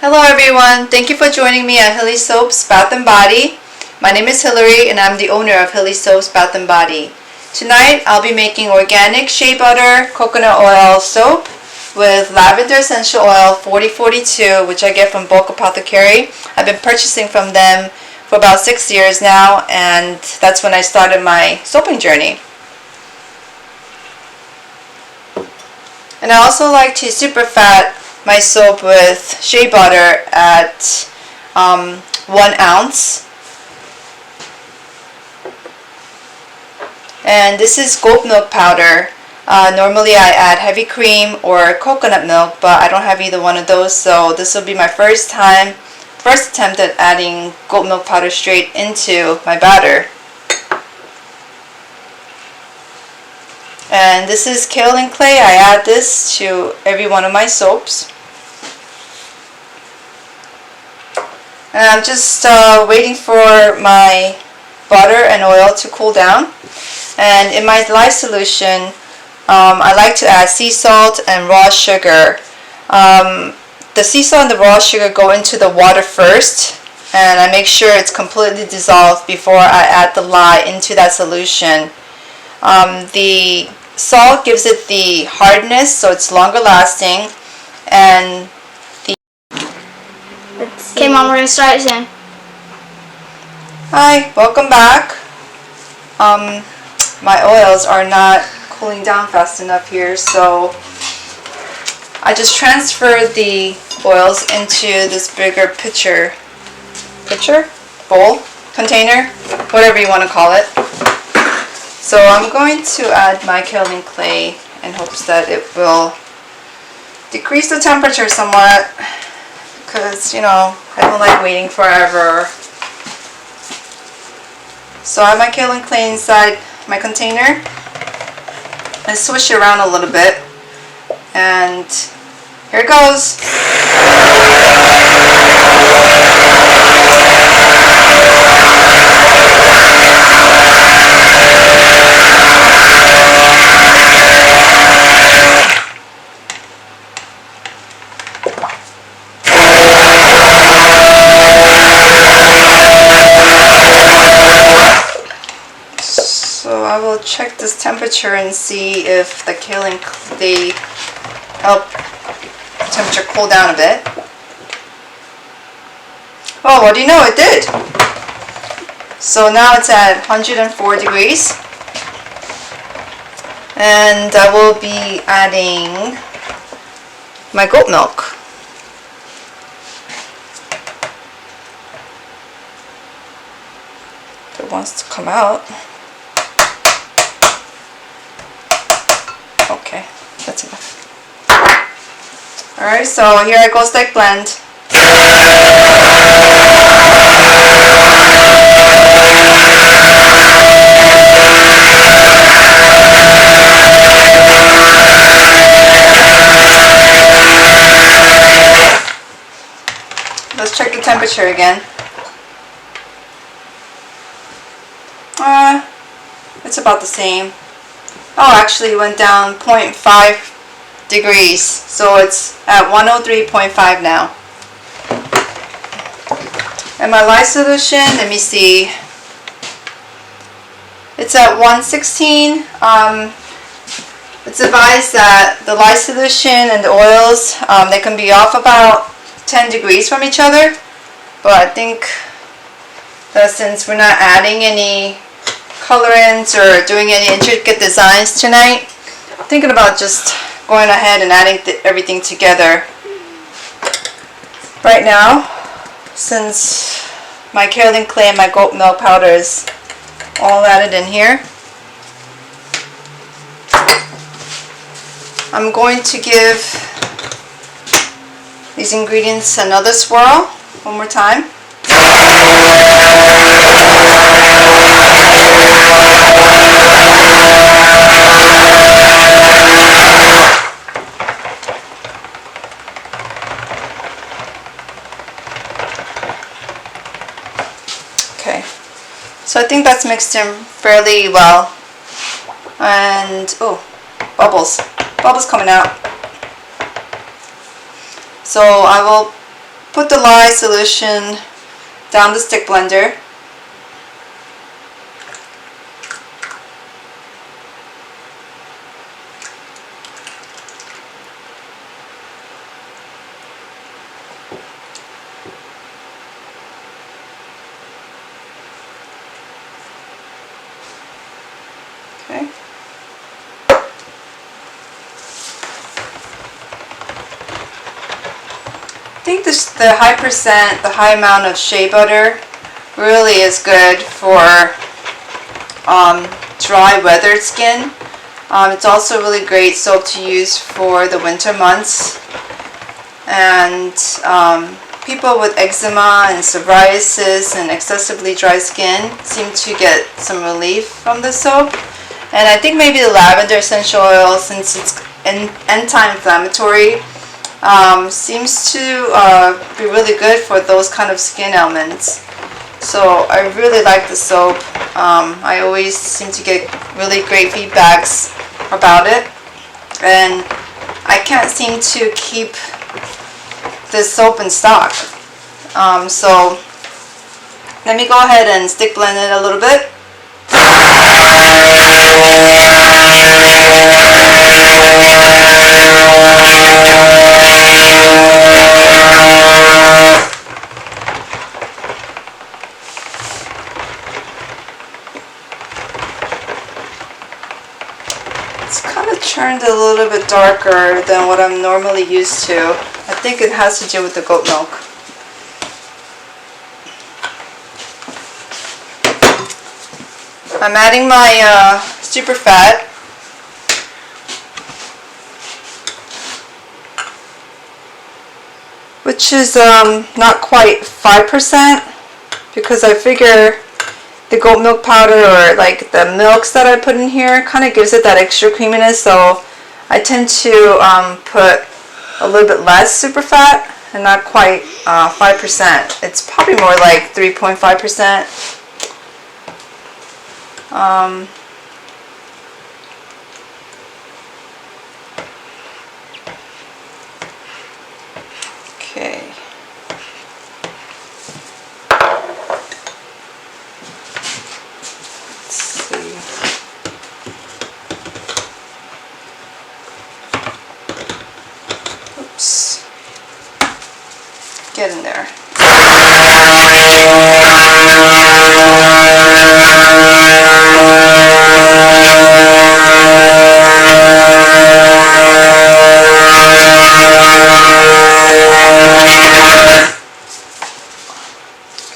Hello everyone, thank you for joining me at Hilly Soaps Bath & Body. My name is Hillary and I'm the owner of Hilly Soaps Bath & Body. Tonight I'll be making organic shea butter coconut oil soap with lavender essential oil 4042, which I get from Bulk Apothecary. I've been purchasing from them for about 6 years now, and that's when I started my soaping journey. And I also like to super fat my soap with shea butter at 1 ounce. And this is goat milk powder. Normally I add heavy cream or coconut milk, but I don't have either one of those, so this will be my first attempt at adding goat milk powder straight into my batter. And this is kaolin clay. I add this to every one of my soaps. And I'm just waiting for my butter and oil to cool down. And in my lye solution, I like to add sea salt and raw sugar. The sea salt and the raw sugar go into the water first, and I make sure it's completely dissolved before I add the lye into that solution. The salt gives it the hardness, so it's longer lasting, and Okay, Mom, we're gonna start it soon. Hi, welcome back. My oils are not cooling down fast enough here, so I just transferred the oils into this bigger bowl, container, whatever you want to call it. So I'm going to add my kaolin clay in hopes that it will decrease the temperature somewhat, because, you know, I don't like waiting forever. So I have my kaolin clay inside my container and swish it around a little bit, and here it goes. So I will check this temperature and see if the kaolin clay help the temperature cool down a bit. Oh, what do you know? It did. So now it's at 104 degrees. And I will be adding my goat milk. If it wants to come out. Okay, that's enough. Alright, so here I go, stick blend. Let's check the temperature again. It's about the same. Oh, actually it went down 0.5 degrees, so it's at 103.5 now. And my lye solution, let me see, it's at 116. It's advised that the lye solution and the oils, they can be off about 10 degrees from each other, but I think that since we're not adding any colorants or doing any intricate designs tonight, I'm thinking about just going ahead and adding everything together right now, since my kaolin clay and my goat milk powder is all added in here. I'm going to give these ingredients another swirl one more time. Okay, so I think that's mixed in fairly well. And, oh, bubbles coming out. So I will put the lye solution down the stick blender. Okay. I think the high amount of shea butter really is good for dry, weathered skin. It's also really great soap to use for the winter months. And people with eczema and psoriasis and excessively dry skin seem to get some relief from the soap. And I think maybe the lavender essential oil, since it's anti-inflammatory, seems to be really good for those kind of skin ailments. So I really like the soap. I always seem to get really great feedbacks about it, and I can't seem to keep this soap in stock. So let me go ahead and stick blend it a little bit. It's kind of turned a little bit darker than what I'm normally used to. I think it has to do with the goat milk. I'm adding my super fat. Which is not quite 5%, because I figure the goat milk powder, or like the milks that I put in here, kind of gives it that extra creaminess, so I tend to put a little bit less super fat, and not quite 5%. It's probably more like 3.5%. Okay. Let's see. Oops. Get in there.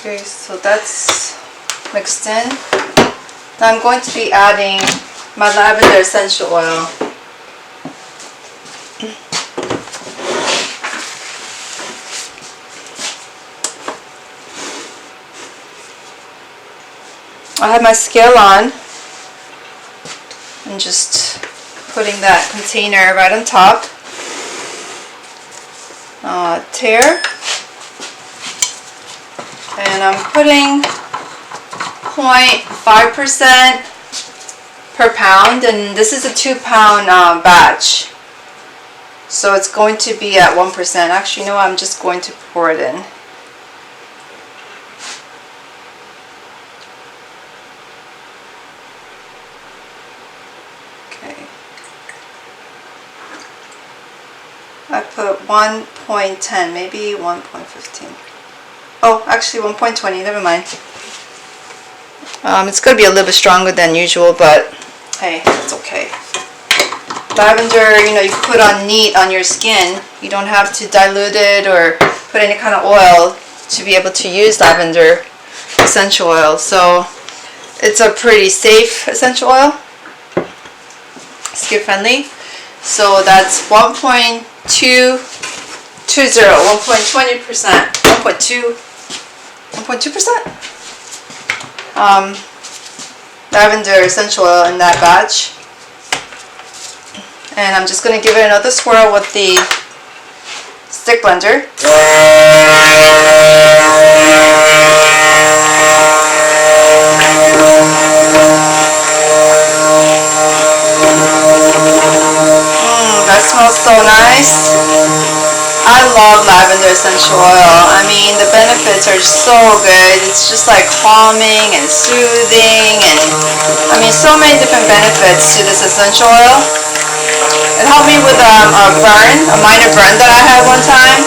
Okay, so that's mixed in. Now I'm going to be adding my lavender essential oil. I have my scale on and just putting that container right on top. Tare. And I'm putting 0.5% per pound, and this is a 2-pound batch. So it's going to be at 1%. Actually, no, I'm just going to pour it in. Okay. I put 1.10, maybe 1.15. Oh, actually 1.20, never mind. It's going to be a little bit stronger than usual, but hey, it's okay. Lavender, you know, you put on neat on your skin. You don't have to dilute it or put any kind of oil to be able to use lavender essential oil. So it's a pretty safe essential oil, skin friendly. So that's 1.20%, 1.2%. Lavender essential oil in that batch. And I'm just going to give it another swirl with the stick blender. That smells so nice. I love lavender essential oil. I mean, the benefits are so good. It's just like calming and soothing, and I mean, so many different benefits to this essential oil. It helped me with a minor burn that I had one time.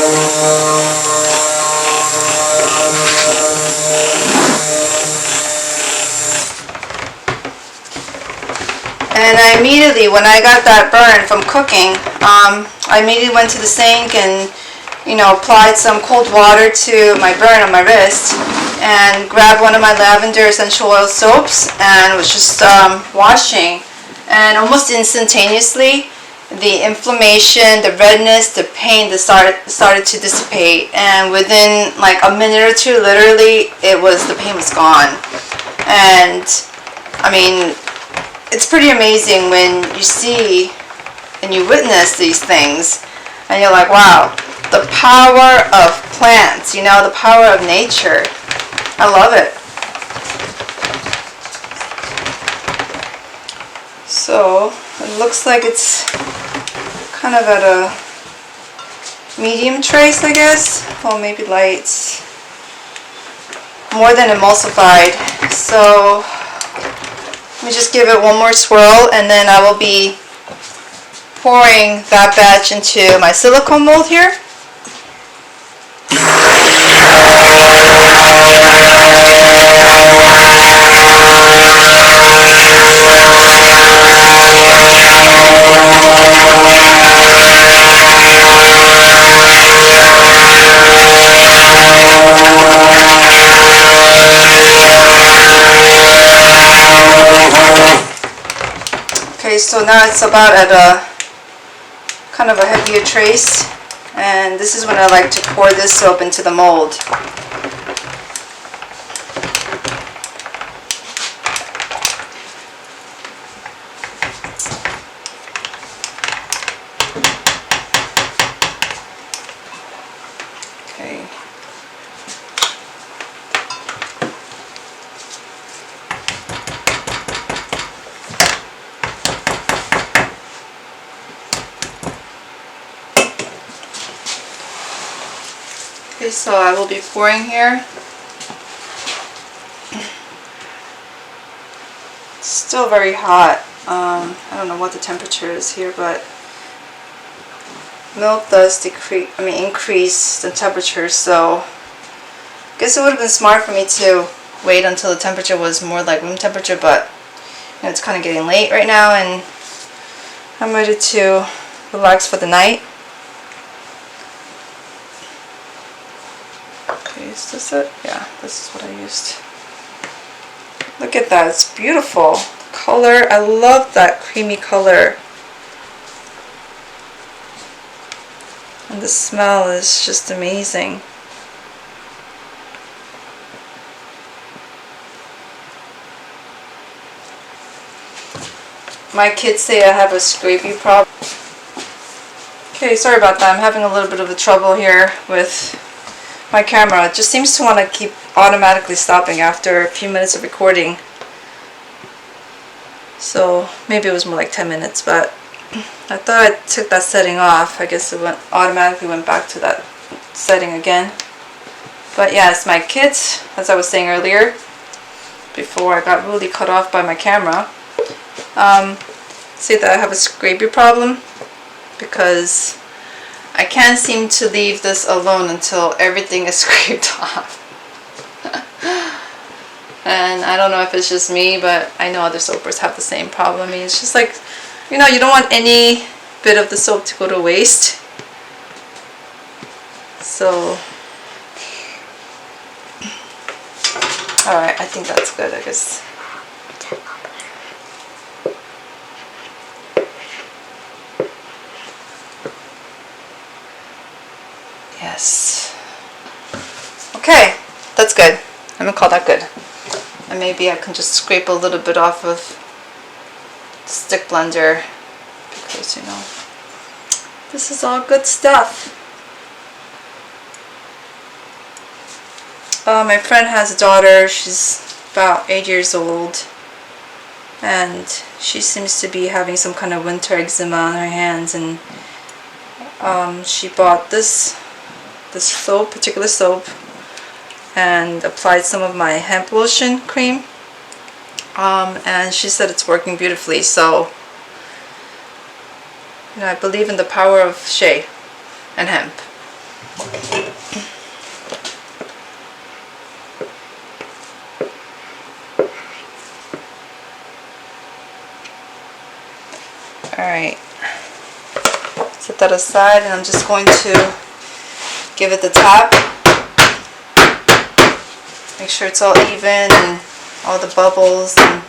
And I immediately, when I got that burn from cooking, I immediately went to the sink and, applied some cold water to my burn on my wrist and grabbed one of my lavender essential oil soaps and was just washing. And almost instantaneously, the inflammation, the redness, the pain that started to dissipate. And within like a minute or two, literally, the pain was gone. And I mean, it's pretty amazing when you see and you witness these things and you're like, wow, the power of plants, the power of nature. I love it. So it looks like it's kind of at a medium trace, I guess. Well, maybe light. More than emulsified. So let me just give it one more swirl, and then I will be pouring that batch into my silicone mold here. Okay, so now it's about at a kind of a heavier trace, and this is when I like to pour this soap into the mold. Okay. Okay, so I will be pouring here. It's still very hot. I don't know what the temperature is here, but milk does increase the temperature, so I guess it would have been smart for me to wait until the temperature was more like room temperature, but it's kind of getting late right now and I'm ready to relax for the night. Okay, is this it? Yeah, this is what I used. Look at that, it's beautiful. The color, I love that creamy color. And the smell is just amazing. My kids say I have a scrapey problem. Okay, sorry about that. I'm having a little bit of a trouble here with my camera. It just seems to want to keep automatically stopping after a few minutes of recording. So maybe it was more like 10 minutes, but I thought I took that setting off. I guess it automatically went back to that setting again. But yeah, it's my kids, as I was saying earlier, before I got really cut off by my camera. Say that I have a scrapey problem because I can't seem to leave this alone until everything is scraped off. And I don't know if it's just me, but I know other soapers have the same problem. I mean, it's just like, you don't want any bit of the soap to go to waste. So, alright, I think that's good, I guess. Yes. Okay, that's good. I'm gonna call that good. And maybe I can just scrape a little bit off of the stick blender because, this is all good stuff. My friend has a daughter. She's about 8 years old. And she seems to be having some kind of winter eczema on her hands. And she bought this this soap, particular soap, and applied some of my hemp lotion cream. And she said it's working beautifully. So, you know, I believe in the power of shea and hemp. Alright, set that aside, and I'm just going to give it the tap. Make sure it's all even and all the bubbles and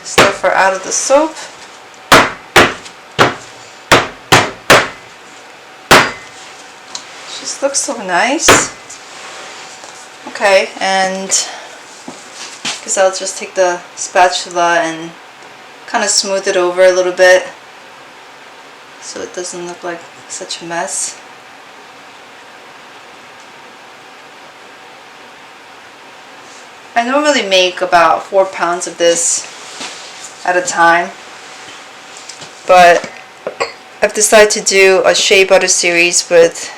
stuff are out of the soap. Just looks so nice. Okay, and I guess I'll just take the spatula and kind of smooth it over a little bit so it doesn't look like such a mess. I normally make about 4 pounds of this at a time, but I've decided to do a Shea Butter series with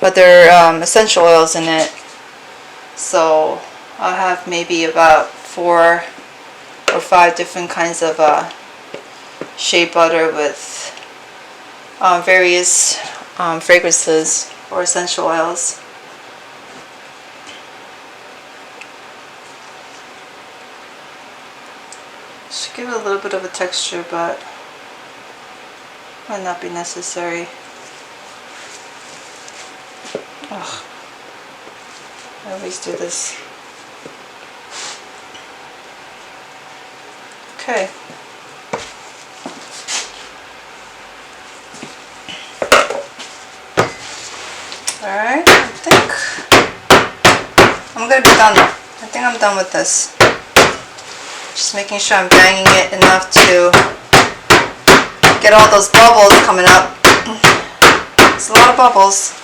other essential oils in it. So I'll have maybe about 4 or 5 different kinds of shea butter with various fragrances or essential oils. Should give it a little bit of a texture, but might not be necessary. Ugh. I always do this. Okay. Alright, I think I'm gonna be done. I think I'm done with this. Just making sure I'm banging it enough to get all those bubbles coming up. It's a lot of bubbles.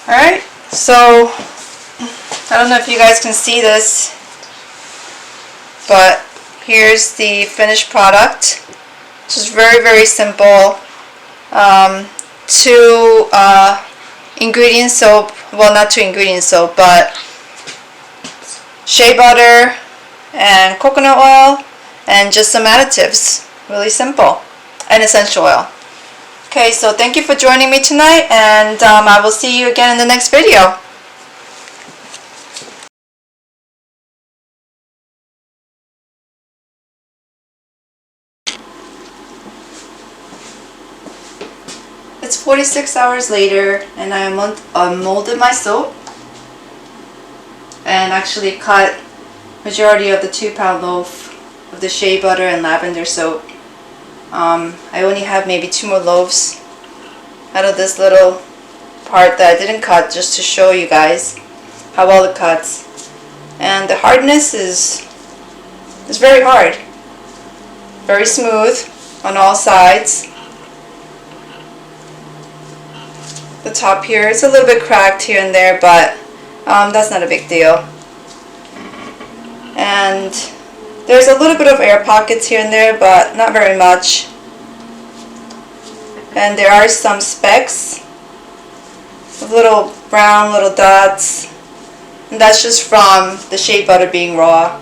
Alright, so I don't know if you guys can see this, but here's the finished product. It's just very simple. 2 ingredient soap, well, not 2 ingredient soap, but shea butter and coconut oil and just some additives. Really simple. And essential oil. Okay, so thank you for joining me tonight, and I will see you again in the next video. It's 46 hours later, and I molded my soap and actually cut majority of the 2-pound loaf of the shea butter and lavender soap. I only have maybe 2 more loaves out of this little part that I didn't cut, just to show you guys how well it cuts. And the hardness is very hard, very smooth on all sides. The top here is a little bit cracked here and there, but that's not a big deal. And there's a little bit of air pockets here and there, but not very much. And there are some specks of little brown little dots, and that's just from the shea butter being raw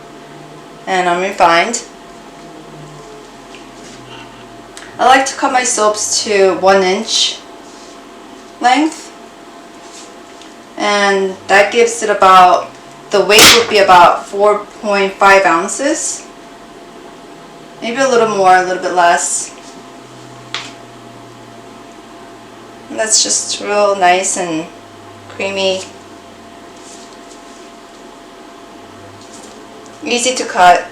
and unrefined. I like to cut my soaps to 1 inch length, and that gives it about, the weight would be about 4.5 ounces, maybe a little more, a little bit less. And that's just real nice and creamy, easy to cut.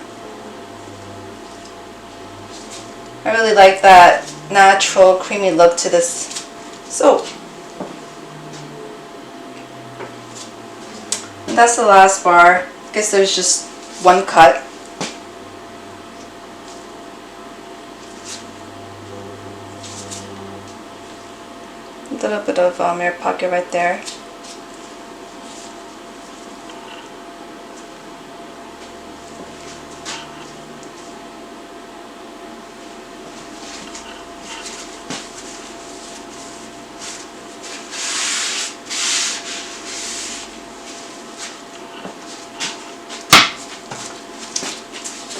I really like that natural creamy look to this soap. And that's the last bar. I guess there's just 1 cut. little bit of air pocket right there.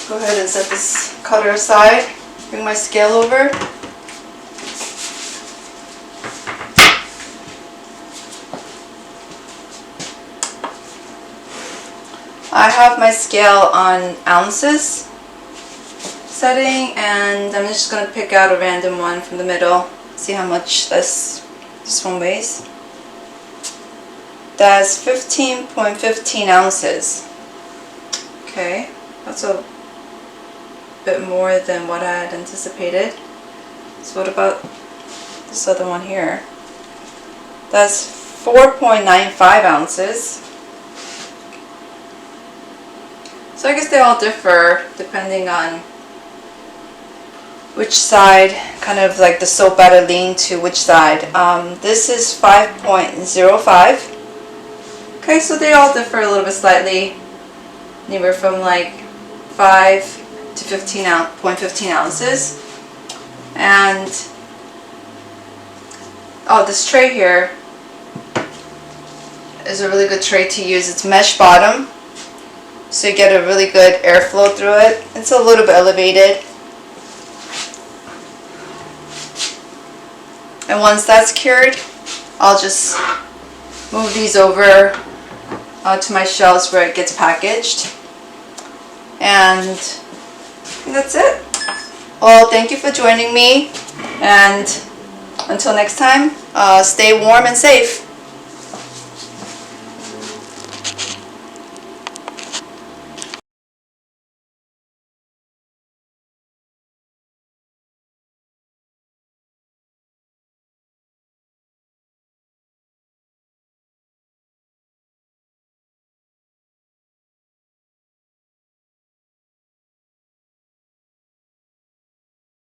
Go ahead and set this cutter aside. Bring my scale over. I have my scale on ounces setting, and I'm just going to pick out a random one from the middle. See how much this one weighs. That's 15.15 ounces. Okay, that's a bit more than what I had anticipated. So what about this other one here? That's 4.95 ounces. So I guess they all differ depending on which side, kind of like the soap batter lean to which side. This is 5.05. Okay, so they all differ a little bit slightly, anywhere from like 5 to 15.15 ounces. And oh, this tray here is a really good tray to use. It's mesh bottom, so you get a really good airflow through it. It's a little bit elevated. And once that's cured, I'll just move these over to my shelves where it gets packaged. And that's it. Well, thank you for joining me, and until next time, stay warm and safe.